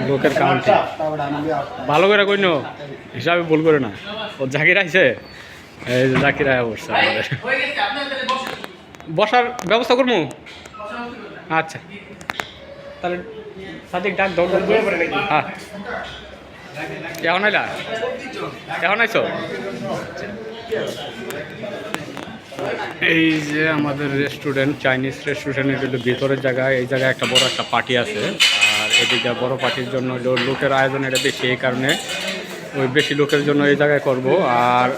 লোকের কাউন্টিং ভালো করে কইনো হিসাবে ভুল করে না। ও জাকির আইছে, এই যে জাকির আয়া বসছে আমাদের। বসার ব্যবস্থা করবো? আচ্ছা তাহলে সাদিক ডাক দাও। হ্যাঁ এখন আইলা? এখন আইছো? এই যে আমাদের রেস্টুরেন্ট, চাইনিজ রেস্টুরেন্টের একটু ভিতরের জায়গায়, এই জায়গায় একটা বড় একটা পার্টি আছে। আর এদিকে বড় পার্টির জন্য লোকের আয়োজন এটা বেশি, এই কারণে ওই বেশি লোকের জন্য এই জায়গায় করব। আর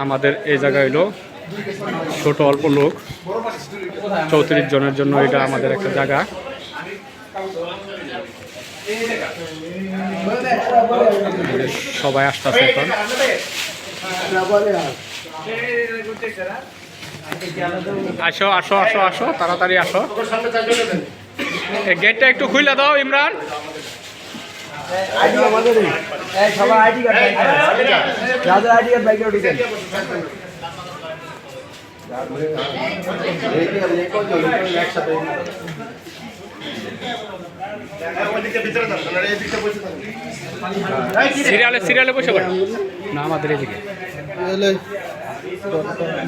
আমাদের এই জায়গায় হলো ছোট অল্প লোক, 34 জনের জন্য এটা আমাদের একটা জায়গা। সবাই আসতেছে এখন। আসো আসো আসো আসো, তাড়াতাড়ি আসো। গেটটা একটু খুলে দাও ইমরান। সিরিয়ালে বসে পড়ে না, আমাদের এদিকে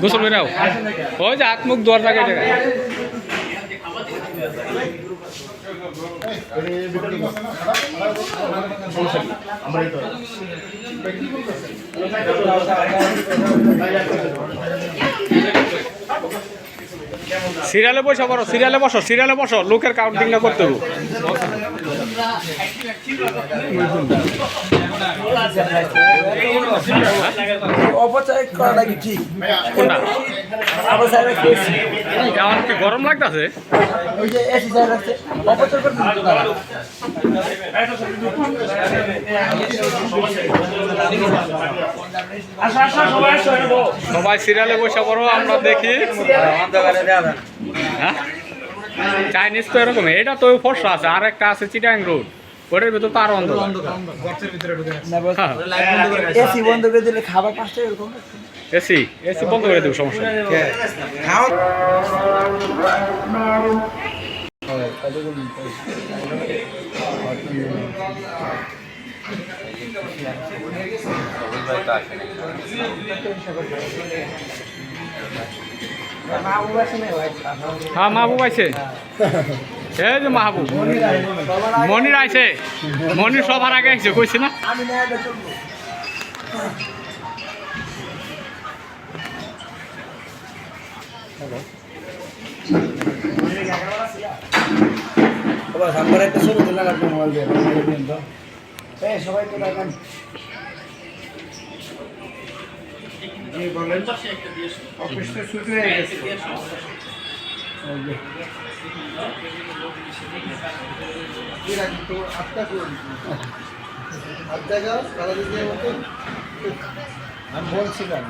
গোসল করে নাও। ওই যে হাত মুখ ধোয়ার জায়গায় জায়গায়। সিরিয়ালে বসে পড়ো, সিরিয়ালে বসো, সিরিয়ালে বসো, লোকের কাউন্টিংটা করতে হবে। আমার কি গরম লাগতেছে? সবাই সিরিয়ালে বসে পড়ো, আমরা দেখি। চাইনিজ তো এরকম, এটা তো ফর্সা আছে, আর একটা আছে চিটাং রোড, ওটার ভিতর তো আরো অন্ধকার। এসি বন্ধ করে দিলে খাবার পাঁচটা এরকম। এসি বন্ধ করে দেবো, সমস্যা নেই। হ্যাঁ মাহবুব আইছে, এই যে মাহবুব মনির আইছে, মনির সবার আগে আইছে, কইছি না? সবাই তো দেখেন অফিসটা ছুটি হয়ে গেছে। আমি বলছিলাম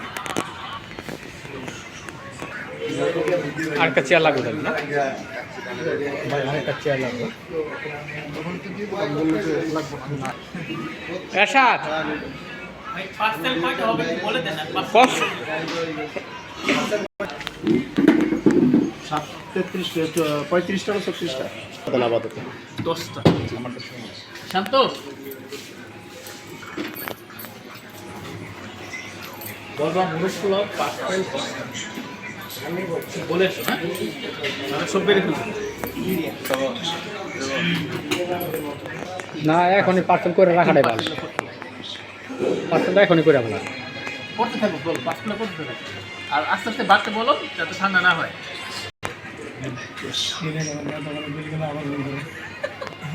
আর একটা চেয়ার লাগবে না ভাই, আরেকটা চেয়ার লাগবে। এরশাদ 35টা 36টা আপাতত 10টা শান্ত বলবা মুরুষগুলো পার্সেল আমি বলেছো না, মানে সব বের করে না, এখনই পার্সেল করে রাখাটাই ভালো। পার্সেলটা এখনই করে আমরা করতে থাকবো, বল পার্সেলটা করতে থাকবো, আর আস্তে আস্তে বাড়তে বলো যাতে ঠান্ডা না হয়।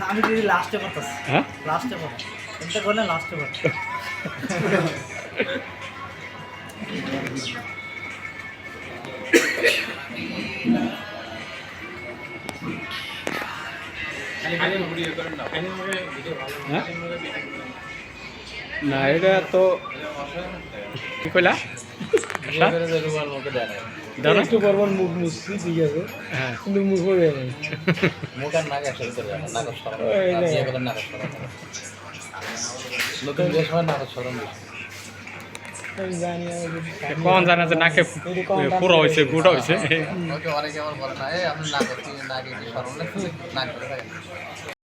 আমি যদি লাস্টে করতেছি, হ্যাঁ লাস্টে করো, এটা করলে লাস্টে করো। না এটা তো কি কইলা? একটু পরপর মুখ মুছছি, ঠিক আছে, হ্যাঁ কিন্তু মুখ হয়ে যাবে, মুখ আর নাক একসাথে চলে যাবে, নাক সরম নতুন যে সময় নাক সরম কোন জানে যে নাকে পুরো হয়েছে গুড়া হয়েছে অনেকে আমার বলে না আপনি না করতে না গিয়ে সরম লাগছে না করে